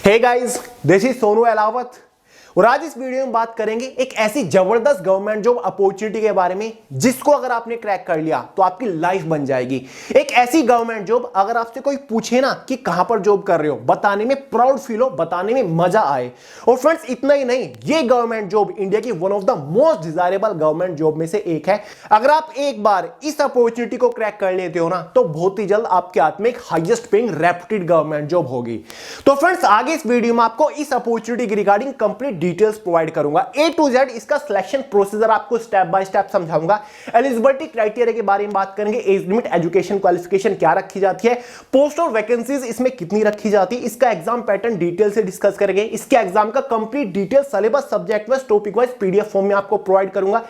Hey guys, this is Sonu Alawat और आज इस वीडियो में बात करेंगे एक ऐसी जबरदस्त गवर्नमेंट जॉब अपॉर्चुनिटी के बारे में जिसको अगर आपने क्रैक कर लिया तो आपकी लाइफ बन जाएगी। एक ऐसी गवर्नमेंट जॉब अगर आपसे कोई पूछे ना कि कहां पर जॉब कर रहे हो, बताने में प्राउड फील हो, बताने में मजा आए। और फ्रेंड्स इतना ही नहीं, ये गवर्नमेंट जॉब इंडिया की one of the most desirable government job में से एक है। अगर आप एक बार इस अपॉर्चुनिटी को क्रैक कर लेते हो ना तो बहुत ही जल्द आपके हाथ में एक highest paying reputed government job होगी। तो फ्रेंड्स आगे इस वीडियो में आपको इस अपॉर्चुनिटी की रिगार्डिंग कंप्लीट डिटेल्स प्रोवाइड करूंगा, ए टू जेड इसका सिलेक्शन प्रोसीजर आपको स्टेप बाय स्टेप समझाऊंगा। एलिजिबिलिटी क्राइटेरिया के बारे में बात करेंगे, एज लिमिट, एजुकेशन क्वालिफिकेशन क्या रखी जाती है, पोस्ट और वैकेंसीज इसमें कितनी रखी जाती है, इसका एग्जाम पैटर्न डिटेल से डिस्कस करेंगे, इसके एग्जाम का complete detail syllabus subject wise topic wise PDF form में आपको प्रोवाइड करूंगा।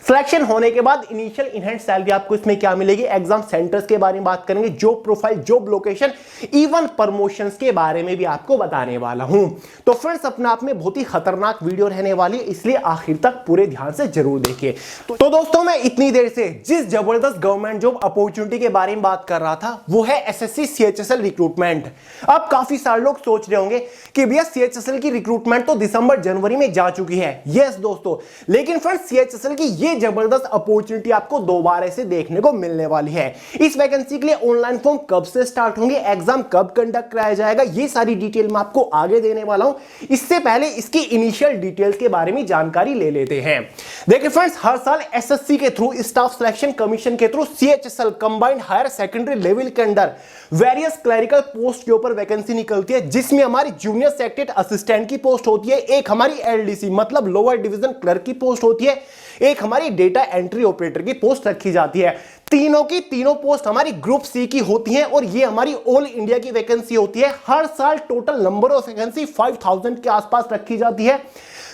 सिलेक्शन होने के बाद इनिशियल इनहैंड सैलरी आपको इसमें क्या मिलेगी, एग्जाम सेंटर्स के बारे में बात करेंगे, job profile, job location, even promotions के बारे में भी आपको बताने वाला हूं। तो फ्रेंड्स अपने आप में बहुत ही खतरनाक वीडियो रहने वाली है, इसलिए आखिर तक पूरे ध्यान से जरूर देखिए। तो दोस्तों मैं इतनी देर से जिस जबरदस्त गवर्नमेंट जॉब अपॉर्चुनिटी के बारे में बात कर रहा था वो है एसएससी सीएचएसएल रिक्रूटमेंट। अब काफी सारे लोग सोच रहे होंगे कि भैया सीएचएसएल की रिक्रूटमेंट तो दिसंबर जनवरी में जा चुकी है। यस दोस्तों, लेकिन फ्रेंड्स सीएचएसएल की ये जबरदस्त अपॉर्चुनिटी आपको दोबारा से देखने को मिलने वाली है। इस वैकेंसी के लिए ऑनलाइन फॉर्म कब से स्टार्ट होंगे, एग्जाम कब कंडक्ट कराया जाएगा, ये सारी डिटेल मैं आपको आगे देने वाला हूं। इससे पहले इसकी इनिशियल डिटेल्स के बारे में जानकारी ले लेते हैं। देखिए फ्रेंड्स, हर साल एसएससी के थ्रू, स्टाफ सिलेक्शन कमीशन के through CHSL combined higher secondary level के अंदर वेरियस क्लरिकल पोस्ट के ऊपर वैकेंसी निकलती है, जिसमें हमारी जूनियर सेक्रेटरी असिस्टेंट की पोस्ट होती है, एक हमारी एलडीसी मतलब लोअर डिवीजन क्लर्क की पोस्ट होती है, एक हमारी डेटा एंट्री ऑपरेटर की पोस्ट रखी जाती है। तीनों की तीनों पोस्ट हमारी ग्रुप सी की होती हैं और ये हमारी ऑल इंडिया की वैकेंसी होती है। हर साल टोटल नंबर ऑफ वैकेंसी 5000 के आसपास रखी जाती है।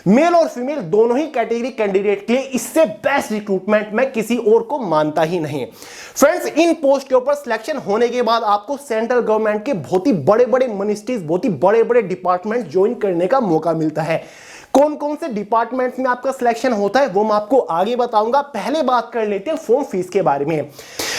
मेल और फीमेल दोनों ही कैटेगरी कैंडिडेट के लिए इससे बेस्ट रिक्रूटमेंट मैं किसी और को मानता ही नहीं। फ्रेंड्स इन पोस्ट के ऊपर सिलेक्शन होने के बाद आपको सेंट्रल गवर्नमेंट के बहुत ही बड़े बड़े मिनिस्ट्रीज, बहुत ही बड़े बड़े डिपार्टमेंट ज्वाइन करने का मौका मिलता है। कौन कौन से डिपार्टमेंट्स में आपका सिलेक्शन होता है वो मैं आपको आगे बताऊंगा। पहले बात कर लेते हैं फॉर्म फीस के बारे में।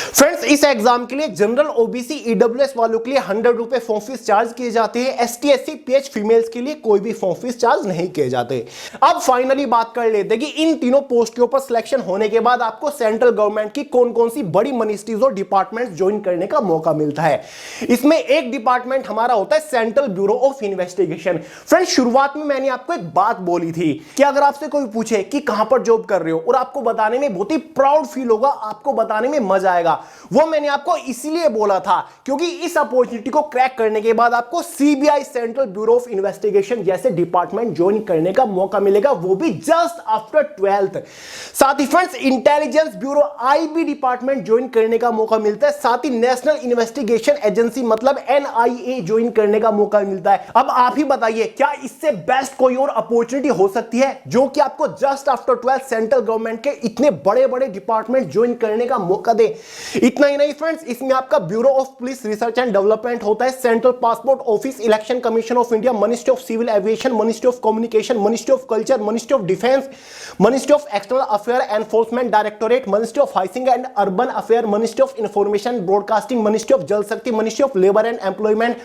फ्रेंड्स इस एग्जाम के लिए जनरल, ओबीसी, ईडब्ल्यूएस वालों के लिए 100 रुपए फॉर्म फीस चार्ज किए जाते हैं। एसटी, एससी, पीएच फीमेल्स के लिए कोई भी फॉर्म फीस चार्ज नहीं किए जाते। अब फाइनली बात कर लेते हैं कि इन तीनों पोस्ट के ऊपर सिलेक्शन होने के बाद आपको सेंट्रल गवर्नमेंट की कौन कौन सी बड़ी मिनिस्ट्रीज और डिपार्टमेंट ज्वाइन करने का मौका मिलता है। इसमें एक डिपार्टमेंट हमारा होता है central bureau of investigation. Friends शुरुआत में मैंने आपको एक बात बोली थी कि अगर आपसे कोई पूछे कि कहां पर जॉब कर रहे हो और आपको बताने में बहुत ही प्राउड फील होगा, आपको बताने में मजा आएगा, वो मैंने आपको इसलिए बोला था क्योंकि इस अपॉर्चुनिटी को क्रैक करने के बाद आपको CBI, central bureau of investigation जैसे डिपार्टमेंट ज्वाइन करने का मौका मिलेगा, वो भी जस्ट आफ्टर 12th। साथ ही friends intelligence bureau, IB department join करने का मौका मिलता है। साथ ही नेशनल इन्वेस्टिगेशन एजेंसी मतलब एनआईए ज्वाइन करने का मौका मिलता है। अब आप ही बताइए क्या इससे बेस्ट कोई और अपॉर्चुनिटी हो सकती है जो कि आपको just after 12th central government के इतने बड़े बड़े डिपार्टमेंट ज्वाइन करने का मौका दे। इतना ही नहीं फ्रेंड्स, इसमें आपका bureau of police research and development होता है, central passport office, election commission of India, ministry of civil aviation, ministry of communication, ministry of culture, ministry of defence, ministry of external affair enforcement directorate, ministry of housing and urban affair, ministry of information broadcasting, ministry of Jal Shakti, ministry of labour and employment,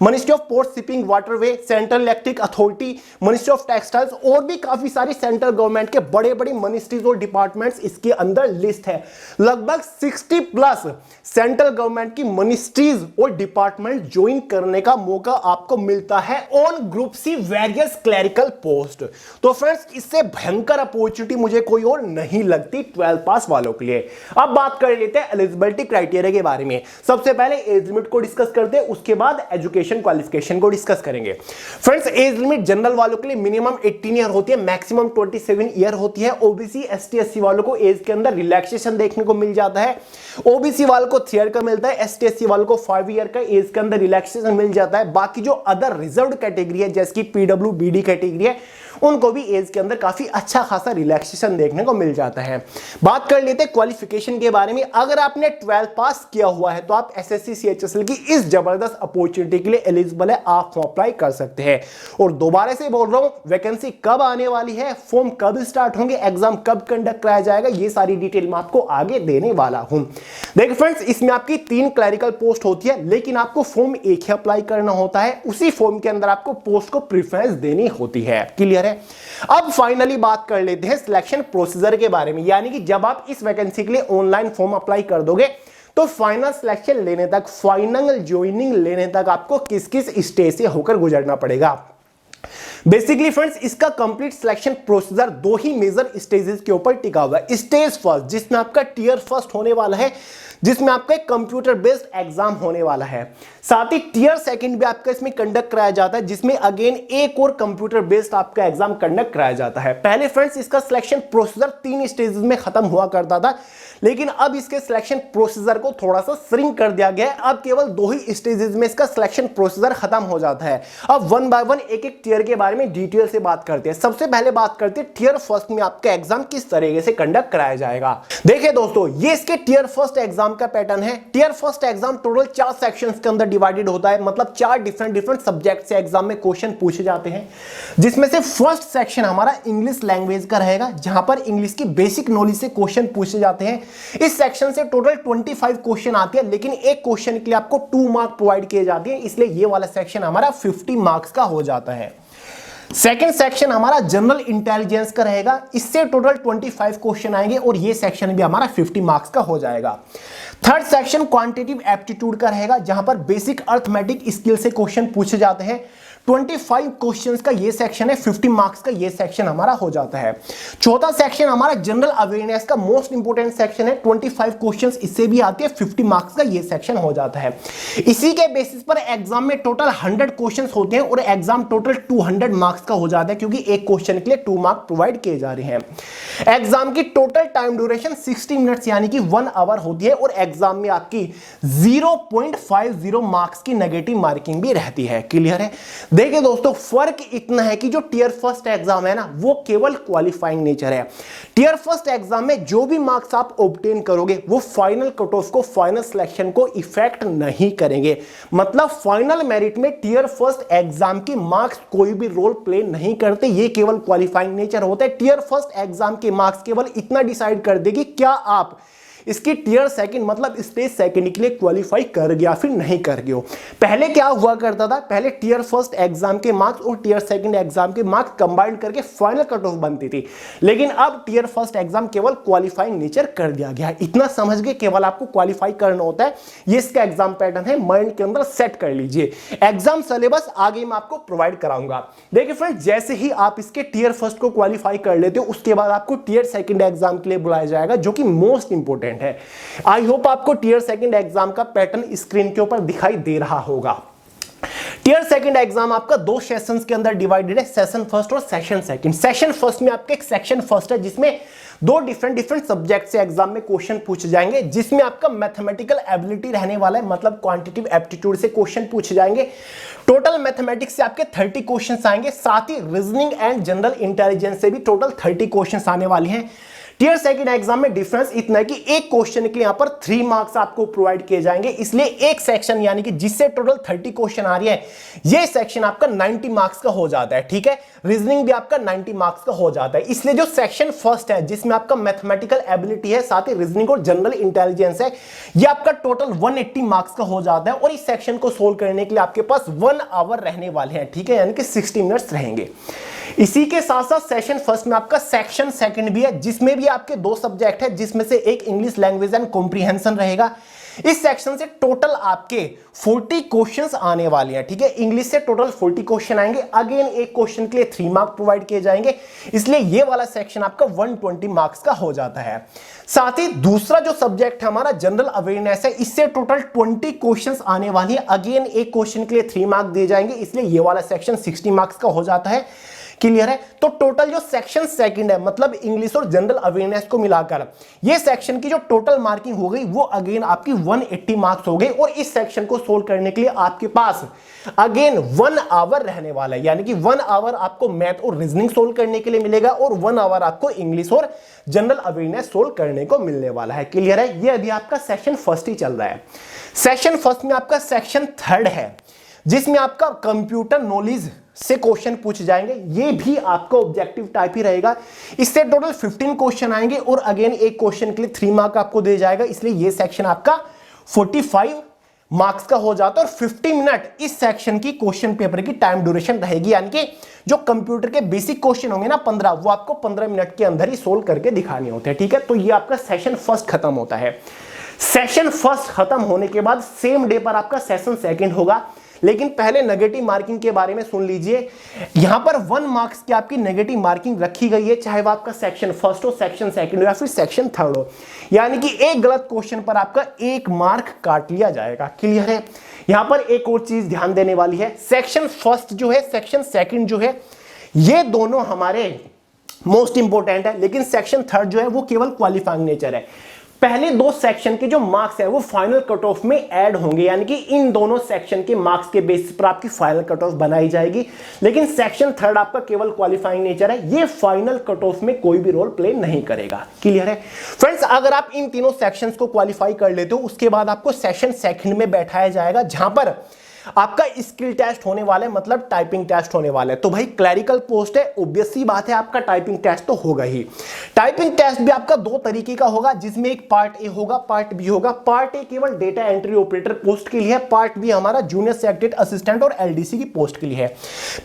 ministry of port shipping waterway, central electric authority, ministry of textiles और भी काफी सारी central government के बड़े बड़े ministries और departments इसके अंदर लिस्ट है। लगभग 60 प्लस सेंट्रल गवर्नमेंट की मिनिस्ट्रीज और डिपार्टमेंट ज्वाइन करने का मौका आपको मिलता है on group C various clerical post. तो फ्रेंड्स इससे भयंकर अपॉर्चुनिटी मुझे कोई और नहीं लगती 12 पास वालों के लिए। अब बात कर लेते हैं एलिजिबिलिटी क्राइटेरिया के बारे में। सबसे पहले एज लिमिट को डिस्कस करते हैं, उसके बाद एजुकेशन क्वालिफिकेशन को डिस्कस करेंगे। फ्रेंड्स एज लिमिट जनरल वालों के लिए मिनिमम 18 ईयर होती है, मैक्सिमम 27 ईयर होती है। ओबीसी, एसटी, एससी वालों को एज के अंदर रिलैक्सेशन देखने को मिल जाता है। ओबीसी वालों को 3 ईयर का मिलता है, एसटी, एससी वालों को 5 ईयर का एज के अंदर रिलैक्सेशन मिल जाता है। बाकी जो अदर रिजर्व्ड कैटेगरी है जैसे कि पीडब्ल्यूबीडी कैटेगरी है उनको भी एज के अंदर काफी अच्छा खासा रिलैक्सेशन देखने को मिल जाता है। बात कर लेते हैं क्वालिफिकेशन के बारे में। अगर आपने 12 पास किया हुआ है तो आप एसएससी सीएचएसएल की इस जबरदस्त अपॉर्चुनिटी के लिए एलिजिबल है, आप फॉर्म अप्लाई कर सकते हैं। और दोबारा से बोल रहा हूं, वैकेंसी कब आने वाली है, फॉर्म कब स्टार्ट होंगे, एग्जाम कब कंडक्ट कराया जाएगा, ये सारी डिटेल मैं आपको आगे देने वाला हूं। देखिए फ्रेंड्स, इसमें आपकी 3 क्लरिकल पोस्ट होती है, लेकिन आपको फॉर्म एक ही अप्लाई करना होता है। उसी फॉर्म के अंदर आपको पोस्ट को प्रेफरेंस देनी होती है। क्लियर है? अब फाइनली बात कर लेते हैं सिलेक्शन प्रोसीजर के बारे में, यानी कि जब आप इस वैकेंसी के लिए ऑनलाइन फॉर्म अप्लाई कर दोगे तो फाइनल सिलेक्शन लेने तक, फाइनल ज्वाइनिंग लेने तक आपको किस किस स्टेज से होकर गुजरना पड़ेगा। बेसिकली फ्रेंड्स, इसका कंप्लीट सिलेक्शन प्रोसीजर 2 ही मेजर स्टेजेस के ऊपर टिका हुआ है। स्टेज फर्स्ट, जिसमें आपका टियर फर्स्ट होने वाला है, जिसमें आपका एक कंप्यूटर बेस्ड एग्जाम होने वाला है। साथ ही टियर सेकंड भी आपका इसमें कंडक्ट कराया जाता है, जिसमें अगेन एक और कंप्यूटर बेस्ड आपका एग्जाम कंडक्ट कराया जाता है। पहले फ्रेंड्स, इसका सिलेक्शन प्रोसीजर 3 स्टेजेस में खत्म हुआ करता था, लेकिन अब इसके सिलेक्शन प्रोसीजर को थोड़ा सा श्रिंक कर दिया गया है। अब केवल 2 ही स्टेजेस में इसका सिलेक्शन प्रोसीजर खत्म हो जाता है। अब 1 बाय 1 एक एक टियर के बारे में डिटेल से बात करते हैं। सबसे पहले बात करते हैं टियर फर्स्ट में आपका एग्जाम किस तरीके से कंडक्ट कराया जाएगा। देखिए दोस्तों, ये इसके टियर फर्स्ट एग्जाम का पैटर्न है। Tier first exam total 4 sections के अंदर डिवाइडेड होता है, मतलब 4 डिफरेंट सब्जेक्ट से एग्जाम में क्वेश्चन पूछे जाते हैं, जिसमें से फर्स्ट सेक्शन हमारा इंग्लिश लैंग्वेज का रहेगा, जहां पर इंग्लिश की बेसिक नॉलेज से क्वेश्चन पूछे जाते हैं। इस सेक्शन से टोटल 25 क्वेश्चन आते हैं, लेकिन एक क्वेश्चन के लिए आपको 2 मार्क प्रोवाइड किए जाते हैं, इसलिए ये वाला सेक्शन हमारा 50 मार्क्स का हो जाता है। सेकेंड सेक्शन हमारा जनरल इंटेलिजेंस का रहेगा, इससे टोटल 25 क्वेश्चन आएंगे और ये सेक्शन भी हमारा 50 मार्क्स का हो जाएगा। थर्ड सेक्शन क्वांटिटेटिव एप्टीट्यूड का रहेगा, जहां पर बेसिक अर्थमेटिक स्किल से क्वेश्चन पूछे जाते हैं। 25 क्वेश्चंस का ये सेक्शन है, 50 मार्क्स का ये सेक्शन हमारा हो जाता है। चौथा सेक्शन हमारा जनरल अवेयरनेस का मोस्ट इंपोर्टेंट सेक्शन है, 25 क्वेश्चंस इससे भी आते हैं, 50 मार्क्स का ये सेक्शन हो जाता है। इसी के बेसिस पर एग्जाम में टोटल 100 क्वेश्चंस होते हैं और एग्जाम टोटल 200 मार्क्स का हो जाता है, क्योंकि एक क्वेश्चन के लिए 2 मार्क प्रोवाइड किए जा रहे हैं। एग्जाम की टोटल टाइम ड्यूरेशन 60 मिनट्स यानी कि 1 आवर होती है और एग्जाम में आपकी 0.50 मार्क्स की नेगेटिव मार्किंग भी रहती है। क्लियर है? देखिए दोस्तों, फर्क इतना है कि जो टियर फर्स्ट एग्जाम है ना, वो केवल क्वालिफाइंग नेचर है। टियर फर्स्ट एग्जाम में जो भी मार्क्स आप ऑब्टेन करोगे वो फाइनल कट ऑफ को, फाइनल सिलेक्शन को इफेक्ट नहीं करेंगे। मतलब फाइनल मेरिट में टियर फर्स्ट एग्जाम के मार्क्स कोई भी रोल प्ले नहीं करते, ये केवल क्वालिफाइंग नेचर होता है। टियर फर्स्ट एग्जाम के मार्क्स केवल इतना डिसाइड कर देगी क्या आप इसकी टियर सेकंड मतलब स्टेज सेकंड के लिए क्वालिफाई कर गया फिर नहीं कर गया। पहले क्या हुआ करता था, पहले टियर फर्स्ट एग्जाम के मार्क्स और टियर सेकंड एग्जाम के मार्क्स कंबाइंड करके फाइनल कट ऑफ बनती थी, लेकिन अब टियर फर्स्ट एग्जाम केवल क्वालिफाइंग नेचर कर दिया गया। इतना समझ के केवल आपको क्वालिफाई करना होता है, ये इसका एग्जाम पैटर्न है, माइंड के अंदर सेट कर लीजिए। एग्जाम सिलेबस आगे मैं आपको प्रोवाइड कराऊंगा। देखिए फ्रेंड्स, जैसे ही आप इसके टियर फर्स्ट को क्वालिफाई कर लेते हो, उसके बाद आपको टियर सेकंड एग्जाम के लिए बुलाया जाएगा, जो कि मोस्ट इंपोर्टेंट है। आई होप आपको टियर सेकंड एग्जाम का पैटर्न स्क्रीन के ऊपर दिखाई दे रहा होगा। टियर सेकंड एग्जाम आपका 2 सेशंस के अंदर डिवाइडेड है, सेशन फर्स्ट और सेशन सेकंड। सेशन फर्स्ट में आपका एक सेक्शन फर्स्ट है, जिसमें 2 डिफरेंट सब्जेक्ट से एग्जाम में क्वेश्चन पूछे जाएंगे, जिसमें आपका मैथमेटिकल एबिलिटी रहने वाला है, मतलब क्वांटिटेटिव एप्टीट्यूड से क्वेश्चन पूछे जाएंगे। टोटल मैथमेटिक्स से आपके 30 क्वेश्चन आएंगे, साथ ही रीजनिंग एंड जनरल इंटेलिजेंस से भी टोटल 30 क्वेश्चन आने वाले हैं। टियर सेकंड एग्जाम में डिफरेंस इतना है कि एक क्वेश्चन के लिए यहां पर 3 मार्क्स आपको प्रोवाइड किए जाएंगे, इसलिए एक सेक्शन यानी कि जिससे टोटल 30 क्वेश्चन आ रही है, ये सेक्शन आपका 90 मार्क्स का हो जाता है। ठीक है, रीजनिंग भी आपका 90 मार्क्स का हो जाता है। इसलिए जो सेक्शन फर्स्ट है, जिसमें आपका मैथमेटिकल एबिलिटी है, साथ ही रीजनिंग और जनरल इंटेलिजेंस है, ये आपका टोटल 180 मार्क्स का हो जाता है और इस सेक्शन को सोल्व करने के लिए आपके पास 1 आवर रहने वाले हैं। ठीक है, यानी कि 60 मिनट्स रहेंगे। इसी के साथ साथ सेशन फर्स्ट में आपका सेक्शन सेकंड भी है, जिसमें भी आपके 2 सब्जेक्ट है, जिसमें से एक इंग्लिश लैंग्वेज एंड कॉम्प्रिहेंशन रहेगा। इस सेक्शन से टोटल आपके 40 क्वेश्चंस आने वाले हैं। ठीक है, इंग्लिश से टोटल 40 क्वेश्चन आएंगे। अगेन एक क्वेश्चन के लिए 3 मार्क प्रोवाइड किए जाएंगे, इसलिए ये वाला सेक्शन आपका 120 मार्क्स का हो जाता है। साथ ही दूसरा जो सब्जेक्ट है हमारा जनरल अवेयरनेस है, इससे टोटल 20 क्वेश्चंस आने वाली है। अगेन एक क्वेश्चन के लिए 3 मार्क दिए जाएंगे, इसलिए ये वाला सेक्शन 60 मार्क्स का हो जाता है। क्लियर है? तो टोटल जो सेक्शन सेकंड है, मतलब इंग्लिश और जनरल अवेयरनेस को मिलाकर ये सेक्शन की जो टोटल मार्किंग हो गई वो अगेन आपकी 180 मार्क्स हो गई और इस सेक्शन को सोल्व करने के लिए आपके पास अगेन 1 आवर रहने वाला है, यानी कि 1 आवर आपको मैथ और रीजनिंग सोल्व करने के लिए मिलेगा और 1 आवर आपको इंग्लिश और जनरल अवेयरनेस सोल्व करने को मिलने वाला है। क्लियर है? ये अभी आपका सेशन फर्स्ट ही चल रहा है। सेशन फर्स्ट में आपका सेक्शन थर्ड है, जिसमें आपका कंप्यूटर नॉलेज से क्वेश्चन पूछे जाएंगे। ये भी आपका ऑब्जेक्टिव टाइप ही रहेगा। इससे टोटल 15 क्वेश्चन आएंगे और अगेन एक क्वेश्चन के लिए 3 मार्क आपको दे जाएगा, इसलिए ये सेक्शन आपका 45 मार्क्स का हो जाता है। और 50 मिनट इस सेक्शन की क्वेश्चन पेपर की टाइम ड्यूरेशन रहेगी, यानी कि जो कंप्यूटर के बेसिक क्वेश्चन होंगे ना 15, वो आपको 15 मिनट के अंदर ही सोल्व करके दिखाने होते हैं। ठीक है, तो ये आपका सेशन फर्स्ट खत्म होता है। सेशन फर्स्ट खत्म होने के बाद सेम डे पर आपका सेशन सेकंड होगा, लेकिन पहले नेगेटिव मार्किंग के बारे में सुन लीजिए। यहां पर 1 मार्क्स की आपकी नेगेटिव मार्किंग रखी गई है, चाहे वो आपका सेक्शन फर्स्ट हो, सेक्शन सेकंड हो या फिर सेक्शन थर्ड हो, यानी कि एक गलत क्वेश्चन पर आपका 1 मार्क काट लिया जाएगा। क्लियर है? यहां पर एक और चीज ध्यान देने वाली है, सेक्शन फर्स्ट जो है, सेक्शन सेकंड जो है, ये दोनों हमारे मोस्ट इंपोर्टेंट है, लेकिन सेक्शन थर्ड जो है वो केवल क्वालिफाइंग नेचर है। पहले 2 सेक्शन के जो मार्क्स है वो फाइनल कट ऑफ में ऐड होंगे, यानी कि इन दोनों सेक्शन के मार्क्स के बेसिस पर आपकी फाइनल कट ऑफ बनाई जाएगी। लेकिन सेक्शन थर्ड आपका केवल क्वालिफाइंग नेचर है, ये फाइनल कट ऑफ में कोई भी रोल प्ले नहीं करेगा। क्लियर है फ्रेंड्स? अगर आप इन तीनों सेक्शंस को क्वालिफाई कर लेते हो, उसके बाद आपको सेशन सेकंड में बैठाया जाएगा, जहां पर आपका स्किल टेस्ट होने वाला है, मतलब टाइपिंग टेस्ट होने वाला है। तो भाई क्लरिकल पोस्ट है, ऑब्वियस सी बात है आपका टाइपिंग टेस्ट तो होगा ही। टाइपिंग टेस्ट भी आपका 2 तरीके का होगा, जिसमें एक पार्ट ए होगा, पार्ट बी होगा। पार्ट ए केवल डेटा एंट्री ऑपरेटर पोस्ट के लिए है, पार्ट बी हमारा जूनियर सेक्रेटरी असिस्टेंट और एलडीसी की पोस्ट के लिए है।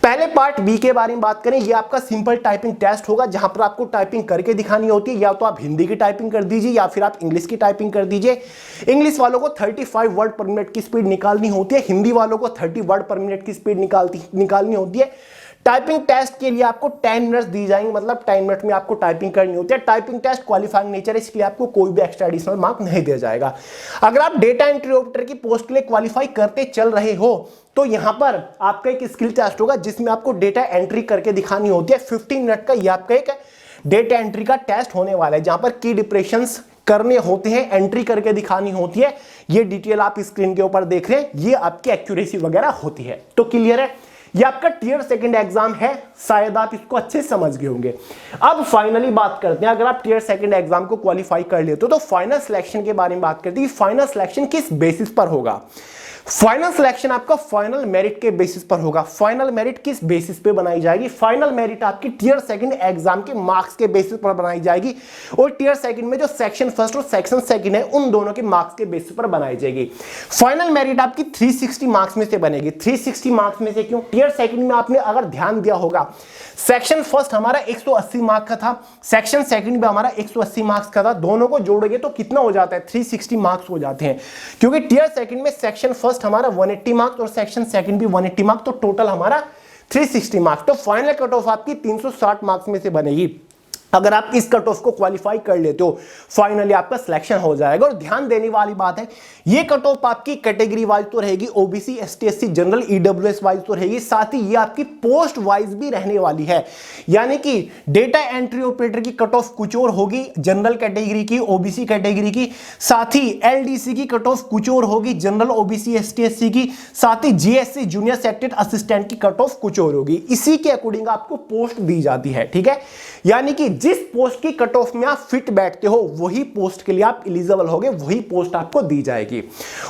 पहले पार्ट बी के बारे में बात करें, ये आपका सिंपल टाइपिंग टेस्ट होगा, जहां पर आपको टाइपिंग करके दिखानी होती है। या तो आप हिंदी की टाइपिंग कर दीजिए या फिर आप इंग्लिश की टाइपिंग कर दीजिए। इंग्लिश वालों को 35 वर्ड पर मिनट की स्पीड निकालनी होती है, हिंदी वालों को 30 वर्ड पर मिनट की स्पीड निकालनी होती है। टाइपिंग टेस्ट के लिए आपको 10 मिनट्स दी जाएंगे, मतलब 10 मिनट में आपको टाइपिंग करनी होती है। टाइपिंग टेस्ट क्वालिफाइंग नेचर है, इसके लिए आपको कोई भी एक्स्ट्रा एडिशनल मार्क नहीं दिया जाएगा। अगर आप डेटा एंट्री ऑपरेटर की पोस्ट के लिए क्वालिफाई करते चल रहे हो, तो यहां पर आपका एक स्किल टेस्ट होगा, जिसमें आपको डेटा एंट्री करके दिखानी होती है। 15 मिनट का यह आपका एक डेटा एंट्री का टेस्ट होने वाला है, जहां पर की डिप्रेशंस करने होते हैं, एंट्री करके दिखानी होती है। ये डिटेल आप स्क्रीन के ऊपर देख रहे हैं, ये आपकी एक्यूरेसी वगैरह होती है। तो क्लियर है? ये आपका टियर सेकंड एग्जाम है, शायद आप इसको अच्छे समझ गए होंगे। अब फाइनली बात करते हैं, अगर आप टियर सेकंड एग्जाम को क्वालिफाई कर लेते हो तो फाइनल सिलेक्शन के बारे में बात करते हैं। फाइनल सिलेक्शन किस बेसिस पर होगा? फाइनल सिलेक्शन आपका फाइनल मेरिट के बेसिस पर होगा। फाइनल मेरिट किस बेसिस पे बनाई जाएगी? फाइनल मेरिट आपकी टियर सेकंड एग्जाम के मार्क्स के बेसिस पर बनाई जाएगी, और टियर सेकंड में जो सेक्शन फर्स्ट और सेक्शन सेकंड है, उन दोनों के मार्क्स के बेसिस पर बनाई जाएगी। फाइनल मेरिट आपकी 360 मार्क्स में से बनेगी। 360 मार्क्स में से क्यों? टियर सेकंड में आपने अगर ध्यान दिया होगा, सेक्शन फर्स्ट हमारा 180 मार्क्स का था, सेक्शन सेकंड भी हमारा 180 मार्क्स का था। दोनों को जोड़ोगे तो कितना हो जाता है? 360 मार्क्स हो जाते हैं, क्योंकि टियर सेकंड में सेक्शन फर्स्ट हमारा 180 मार्क्स और सेक्शन सेकंड भी 180 मार्क्स, तो टोटल हमारा 360 मार्क्स। तो फाइनल कट ऑफ आपकी 360 मार्क्स में से बनेगी। अगर आप इस कट ऑफ को क्वालिफाई कर लेते हो, फाइनली आपका सिलेक्शन हो जाएगा। और ध्यान देने वाली बात है, ये कट ऑफ आपकी कैटेगरी वाइज तो रहेगी, OBC, ST, SC, general, EWS wise तो रहेगी, साथ ही ये आपकी पोस्ट वाइज भी रहने वाली है। यानी कि डेटा एंट्री ऑपरेटर की कट ऑफ कुछ और होगी, जनरल कैटेगरी की, ओबीसी कैटेगरी की, साथ ही एलडीसी की कट ऑफ कुछ और होगी, जनरल, ओबीसी, एसटी, एससी की, साथ ही जीएससी, जूनियर सेक्रेटरी असिस्टेंट की कट ऑफ कुछ और होगी। इसी के अकॉर्डिंग आपको पोस्ट दी जाती है। ठीक है, यानी कि जिस पोस्ट की कट ऑफ में आप फिट बैठते हो, वही पोस्ट के लिए आप एलिजिबल होगे, वही पोस्ट आपको दी जाएगी।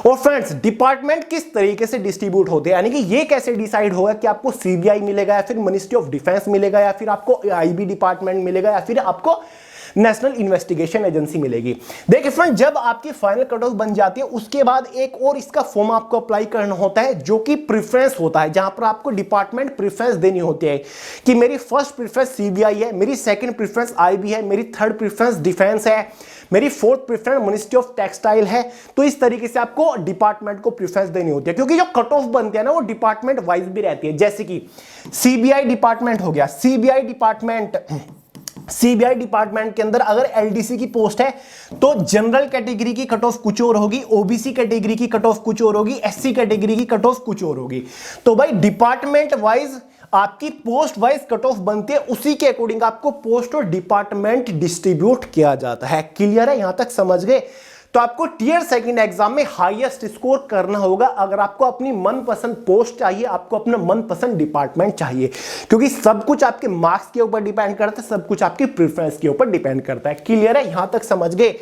और फ्रेंड्स, डिपार्टमेंट किस तरीके से डिस्ट्रीब्यूट होते हैं, यानी कि ये कैसे डिसाइड होगा कि आपको सीबीआई मिलेगा या फिर मिनिस्ट्री ऑफ डिफेंस मिलेगा या फिर आपको आईबी डिपार्टमेंट मिलेगा या फिर आपको नेशनल इन्वेस्टिगेशन एजेंसी मिलेगी। देखिए फ्रेंड, जब आपकी फाइनल कट ऑफ बन जाती है, उसके बाद एक और इसका फॉर्म आपको अप्लाई करना होता है, जो कि प्रेफरेंस होता है, जहां पर आपको डिपार्टमेंट प्रेफरेंस देनी होती है कि मेरी फर्स्ट प्रेफरेंस सीबीआई है, मेरी सेकंड प्रेफरेंस आईबी है, मेरी थर्ड प्रेफरेंस डिफेंस है, मेरी fourth preference ministry of textile है। तो इस तरीके से आपको डिपार्टमेंट को प्रेफरेंस देनी होती है, क्योंकि जो कट ऑफ बनते हैं ना, वो डिपार्टमेंट वाइज भी रहती है। जैसे कि सीबीआई डिपार्टमेंट हो गया, सीबीआई डिपार्टमेंट के अंदर अगर एलडीसी की पोस्ट है तो जनरल कैटेगरी की कट ऑफ कुछ और होगी, ओबीसी कैटेगरी की कट ऑफ कुछ और होगी, एससी कैटेगरी की कट ऑफ कुछ और होगी। तो भाई डिपार्टमेंट वाइज आपकी पोस्ट वाइज कट ऑफ बनती है, उसी के अकॉर्डिंग आपको पोस्ट और डिपार्टमेंट डिस्ट्रीब्यूट किया जाता है। क्लियर है? यहां तक समझ गए? तो आपको टियर सेकंड एग्जाम में हाईएस्ट स्कोर करना होगा अगर आपको अपनी मनपसंद पोस्ट चाहिए, आपको अपना मनपसंद डिपार्टमेंट चाहिए, क्योंकि सब कुछ आपके मार्क्स के ऊपर डिपेंड करता है, सब कुछ आपकी प्रेफरेंस के ऊपर डिपेंड करता है। क्लियर है, यहां तक समझ गए।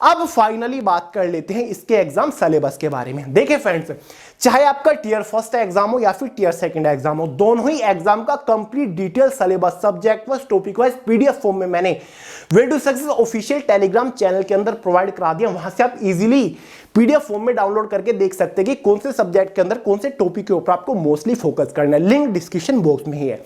अब फाइनली बात कर लेते हैं इसके एग्जाम सिलेबस के बारे में। देखिए फ्रेंड्स, चाहे आपका टियर फर्स्ट एग्जाम हो या फिर टियर सेकंड एग्जाम हो, दोनों ही एग्जाम का complete detail syllabus subject wise topic wise PDF form में मैंने way to success official Telegram channel के अंदर प्रोवाइड करा दिया। वहां से आप इजीली पीडीएफ फॉर्म में डाउनलोड करके देख सकते हैं कि कौन से सब्जेक्ट के अंदर कौन से टॉपिक के ऊपर आपको मोस्टली फोकस करना है। लिंक डिस्क्रिप्शन बॉक्स में ही है।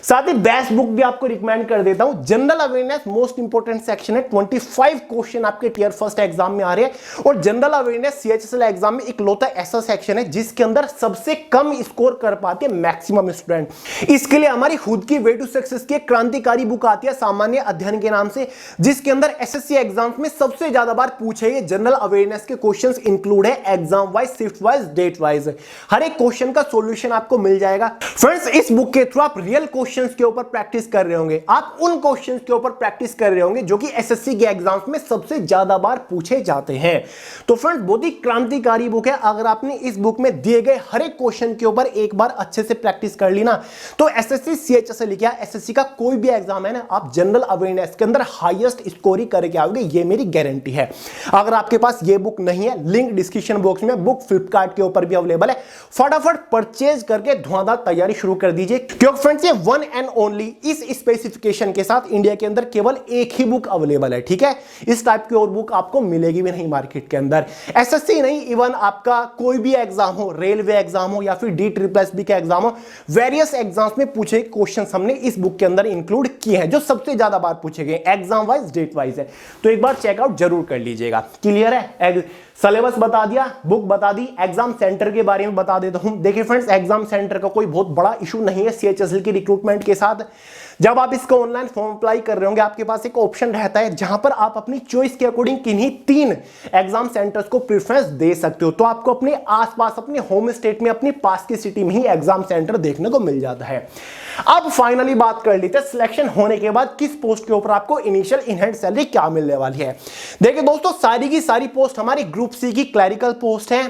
साथ ही बेस्ट बुक भी आपको रिकमेंड कर देता हूं, general awareness most important section है। 25 क्वेश्चन आपके टियर फर्स्ट एग्जाम में आ रहे हैं और जनरल अवेयरनेस सीएचएसएल एग्जाम में इकलौता ऐसा सेक्शन है जिसके अंदर सबसे कम स्कोर कर पाते हैं मैक्सिमम स्टूडेंट। इसके लिए हमारी खुद की वे टू सक्सेस की क्रांतिकारी बुक आती है सामान्य अध्ययन के नाम से, जिसके अंदर एसएससी एग्जाम्स में सबसे ज्यादा बार पूछे गए जनरल अवेयरनेस के क्वेश्चंस इंक्लूड है, exam wise, shift wise, date wise. हर एक क्वेश्चन का सॉल्यूशन आपको मिल जाएगा। फ्रेंड्स, इस बुक के थ्रू आप रियल क्वेश्चंस के ऊपर प्रैक्टिस कर रहे होंगे, आप उन क्वेश्चंस के ऊपर प्रैक्टिस कर रहे होंगे जो कि एसएससी के एग्जाम्स में सबसे ज्यादा बार पूछे जाते हैं। तो फ्रेंड्स, बहुत ही क्रांतिकारी बुक है। अगर आपने इस बुक में दिए गए हर एक क्वेश्चन के ऊपर एक बार अच्छे से प्रैक्टिस कर ली ना, तो एसएससी सीएचएसएल लिखा एसएससी का कोई भी एग्जाम है ना, आप जनरल अवेयरनेस के अंदर हाईएस्ट स्कोर ही करके आओगे, ये मेरी गारंटी है। अगर आपके पास ये बुक नहीं है, लिंक डिस्क्रिप्शन बॉक्स में बुक फ्लिपकार्ट के ऊपर भी अवेलेबल है, फटाफट परचेज करके धुआंधार तैयारी शुरू कर दीजिए, क्योंकि फ्रेंड्स ये वन एंड ओनली इस स्पेसिफिकेशन के साथ इंडिया के अंदर केवल एक ही बुक अवेलेबल है। ठीक है, इस टाइप की और बुक आपको मिलेगी भी नहीं मार्केट के अंदर। एसएससी नहीं, इवन आपका कोई भी एग्जाम हो, रेलवे एग्जाम हो या फिर DSSB का एग्जाम हो, वेरियस एग्जाम्स में पूछे क्वेश्चन हमने इस बुक के अंदर इंक्लूड किए हैं जो सबसे ज्यादा बार पूछे गए, एग्जाम वाइज, डेट वाइज है। तो एक बार चेकआउट जरूर कर लीजिएगा। क्लियर है, सिलेबस बता दिया, बुक बता दी, एग्जाम सेंटर के बारे में बता देता हूं। देखिए फ्रेंड्स, एग्जाम सेंटर का कोई बहुत बड़ा इशू नहीं है सीएचएसएल की रिक्रूटमेंट के साथ। जब आप इसका ऑनलाइन फॉर्म अप्लाई कर रहे होंगे, आपके पास एक ऑप्शन रहता है जहां पर आप अपनी चॉइस के अकॉर्डिंग किन्हीं 3 एग्जाम सेंटर्स को प्रेफरेंस दे सकते हो। तो आपको अपने आसपास, अपने होम स्टेट में, अपनी पास की सिटी में ही एग्जाम सेंटर देखने को मिल जाता है। अब फाइनली बात कर लेते हैं सिलेक्शन होने के बाद किस पोस्ट के ऊपर आपको इनिशियल इन हैंड सैलरी क्या मिलने वाली है। देखिए दोस्तों, सारी की सारी पोस्ट हमारी ग्रुप सी की क्लरिकल पोस्ट है,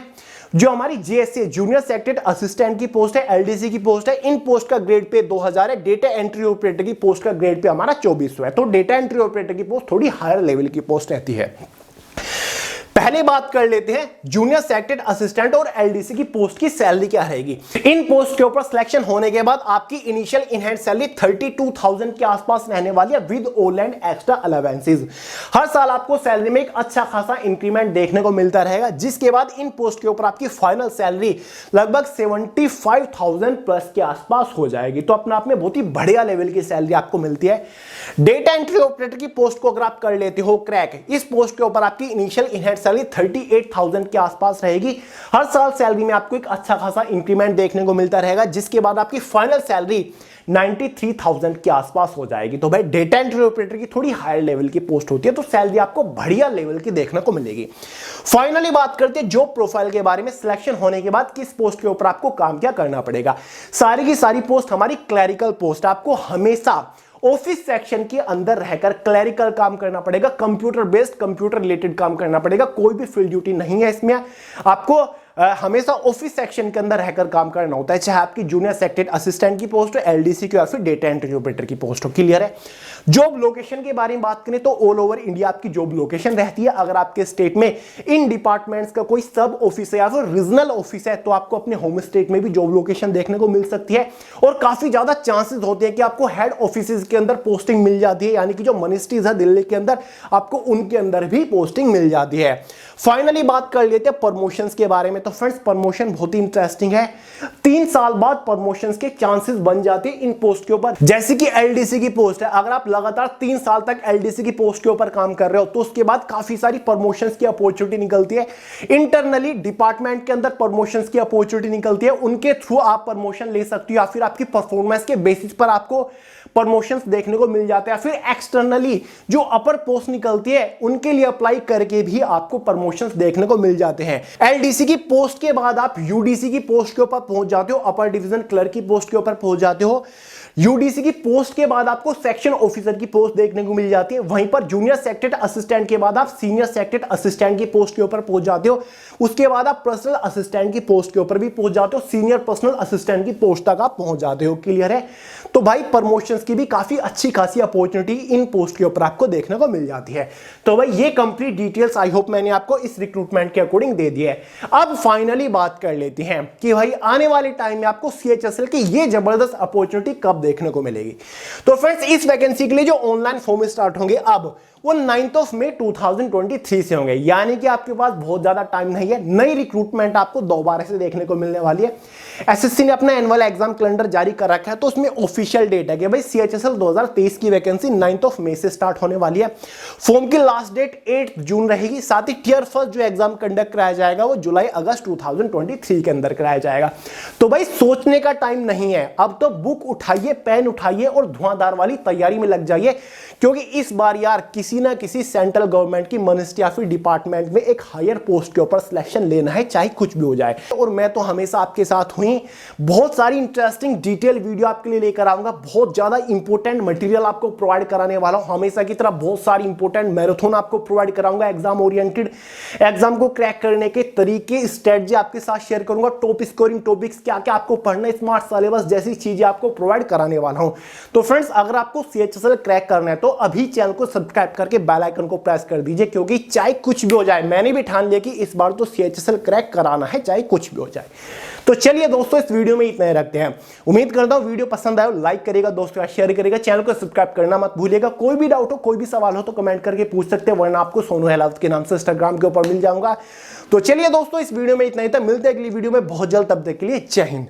जो हमारी जेएसए जूनियर सेक्रेटरी असिस्टेंट की पोस्ट है, एलडीसी की पोस्ट है। इन पोस्ट का ग्रेड पे 2000 है। डेटा एंट्री ऑपरेटर की पोस्ट का ग्रेड पे हमारा 2400 है। तो डेटा एंट्री ऑपरेटर की पोस्ट थोड़ी हायर लेवल की पोस्ट रहती है। पहले बात कर लेते हैं जूनियर सेक्रेटरी असिस्टेंट और एलडीसी की पोस्ट की सैलरी क्या रहेगी। इन पोस्ट के ऊपर सिलेक्शन होने के बाद आपकी इनिशियल इन हैंड सैलरी 32,000 के आसपास रहने वाली है with all and extra allowances. हर साल आपको सैलरी में एक अच्छा खासा इंक्रीमेंट देखने को मिलता रहेगा, जिसके बाद इन पोस्ट के ऊपर आपकी फाइनल सैलरी लगभग 75,000 प्लस के आसपास हो जाएगी। तो अपने आप में बहुत ही बढ़िया लेवल की सैलरी आपको मिलती है। डेटा एंट्री ऑपरेटर की पोस्ट को अगर आप कर लेते हो क्रैक, इस पोस्ट के ऊपर आपकी इनिशियल इन हैंड सैलरी 38,000 के आसपास रहेगी। हर साल सैलरी में आपको एक अच्छा खासा इंक्रीमेंट देखने को मिलता रहेगा, जिसके बाद आपकी फाइनल सैलरी 93,000 के आसपास हो जाएगी। तो भाई डेटा एंट्री ऑपरेटर की थोड़ी हायर लेवल की पोस्ट होती है, तो सैलरी आपको बढ़िया लेवल की देखने को मिलेगी। फाइनली बात करते हैं जॉब प्रोफाइल के बारे में। सिलेक्शन होने के बाद किस पोस्ट के ऊपर आपको काम क्या करना पड़ेगा। सारी की सारी पोस्ट हमारी क्लरिकल पोस्ट, आपको हमेशा ऑफिस सेक्शन के अंदर रहकर क्लरिकल काम करना पड़ेगा, कंप्यूटर बेस्ड, कंप्यूटर रिलेटेड काम करना पड़ेगा। कोई भी फील्ड ड्यूटी नहीं है इसमें, आपको हमेशा ऑफिस सेक्शन के अंदर रहकर काम करना होता है, चाहे आपकी जूनियर सेक्रेटरी असिस्टेंट की पोस्ट हो, एलडीसी की या फिर डेटा एंट्री ऑपरेटर की पोस्ट हो। क्लियर है। जॉब लोकेशन के बारे में बात करें तो ऑल ओवर इंडिया आपकी जॉब लोकेशन रहती है। अगर आपके स्टेट में इन डिपार्टमेंट्स का कोई सब ऑफिस है या फिर रीजनल ऑफिस है, तो आपको अपने होम स्टेट में भी जॉब लोकेशन देखने को मिल सकती है। और काफी ज्यादा चांसेस होते हैं कि आपको हेड ऑफिस के अंदर पोस्टिंग मिल जाती है, यानी कि जो मिनिस्ट्रीज है दिल्ली के अंदर, आपको उनके अंदर भी पोस्टिंग मिल जाती है। फाइनली बात कर लेते हैं प्रमोशंस के बारे में। तो फ्रेंड्स, प्रमोशन बहुत ही इंटरेस्टिंग है। 3 साल बाद प्रमोशंस के चांसेस बन जाते हैं इन पोस्ट के ऊपर। जैसे कि एलडीसी की पोस्ट है, अगर आप लगातार 3 साल तक एलडीसी की पोस्ट के ऊपर काम कर रहे हो, तो उसके बाद काफी सारी प्रमोशंस की अपॉर्चुनिटी निकलती है। इंटरनली डिपार्टमेंट के अंदर प्रमोशंस की अपॉर्चुनिटी निकलती है, उनके थ्रू आप प्रमोशन ले सकते हो, या फिर आपकी परफॉर्मेंस के बेसिस पर आपको प्रमोशंस देखने को मिल जाते हैं। फिर एक्सटर्नली जो अपर पोस्ट निकलती है, उनके लिए अप्लाई करके भी आपको प्रमोशंस देखने को मिल जाते हैं। एलडीसी की पोस्ट के बाद आप यूडीसी की पोस्ट के ऊपर पहुंच जाते हो, अपर डिवीजन क्लर्क की पोस्ट के ऊपर पहुंच जाते हो। यूडीसी की पोस्ट के बाद आपको सेक्शन ऑफिसर की पोस्ट देखने को मिल जाती है। वहीं पर जूनियर सेक्रेटरी असिस्टेंट के बाद आप सीनियर सेक्रेटरी असिस्टेंट की पोस्ट के ऊपर पहुंच जाते हो। उसके बाद आप पर्सनल असिस्टेंट की पोस्ट के ऊपर भी पहुंच जाते हो, सीनियर पर्सनल असिस्टेंट की पोस्ट तक आप पहुंच जाते हो। क्लियर है? तो भाई प्रमोशंस की भी काफी अच्छी खासी अपॉर्चुनिटी इन पोस्ट के ऊपर आपको देखने को मिल जाती है। तो भाई ये कंप्लीट डिटेल्स आई होप मैंने आपको इस रिक्रूटमेंट के अकॉर्डिंग दे दी है। अब फाइनली बात कर लेते हैं कि भाई आने वाले टाइम में आपको सीएचएसएल की ये जबरदस्त अपॉर्चुनिटी कब देखने को मिलेगी। तो फ्रेंड्स, इस वैकेंसी के लिए जो ऑनलाइन फॉर्म स्टार्ट होंगे अब वो 9 मई 2023 से होंगे, यानी कि आपके पास बहुत ज्यादा टाइम नहीं है। नई रिक्रूटमेंट आपको दोबारा से देखने को मिलने वाली है। एसएससी ने अपना एनुअल एग्जाम कैलेंडर जारी कर रखा है, तो उसमें ऑफिशियल डेट है कि भाई सीएचएसएल 2023 की वैकेंसी 9 मई से स्टार्ट होने वाली है। फॉर्म की लास्ट डेट 8 जून रहेगी। साथ ही टियर फर्स्ट जो एग्जाम कंडक्ट कराया जाएगा वो जुलाई अगस्त 2023 के अंदर कराया जाएगा। तो भाई सोचने का टाइम नहीं है, अब तो बुक उठाइए, पेन उठाइए और धुआंधार वाली तैयारी में लग जाइए, क्योंकि इस बार यार किसी ना किसी सेंट्रल गवर्नमेंट की मिनिस्ट्री या फिर डिपार्टमेंट में एक हायर पोस्ट के ऊपर सिलेक्शन लेना है, चाहे कुछ भी हो जाए। और मैं तो हमेशा आपके साथ हुई, बहुत सारी इंटरेस्टिंग डिटेल वीडियो आपके लिए लेकर आऊंगा। बहुत ज्यादा इंपॉर्टेंट मटेरियल आपको प्रोवाइड कराने वाला हूं, हमेशा की तरह बहुत सारी इंपॉर्टेंट मैराथन आपको प्रोवाइड कराऊंगा। एग्जाम ओरिएंटेड, एग्जाम को क्रैक करने के तरीके, स्ट्रेटजी आपके साथ शेयर करूंगा। टॉप स्कोरिंग टॉपिक्स क्या क्या आपको पढ़ना है, स्मार्ट सिलेबस जैसी चीजें आपको प्रोवाइड कराने वाला हूं। तो फ्रेंड्स, अगर आपको सीएचएसएल क्रैक करना है तो अभी चैनल को सब्सक्राइब करके बेल आइकन को प्रेस कर दीजिए, क्योंकि चाहे कुछ भी हो जाए, मैंने भी ठान लिया कि इस बार तो सीएचएसएल क्रैक कराना है, चाहे कुछ भी हो जाए। तो चलिए दोस्तों, इस वीडियो में इतना ही रखते हैं। उम्मीद करता हूं वीडियो पसंद आया, लाइक करेगा, दोस्तों शेयर करेगा, चैनल को सब्सक्राइब करना मत भूलिएगा। कोई भी डाउट हो, कोई भी सवाल हो तो कमेंट करके पूछ सकते हैं, वरना आपको सोनू हेलावत के नाम से इंस्टाग्राम के ऊपर मिल जाऊंगा। तो चलिए दोस्तों, इस वीडियो में इतना ही था। मिलते हैं अगली वीडियो में बहुत जल्द, तब तक के लिए जय हिंद।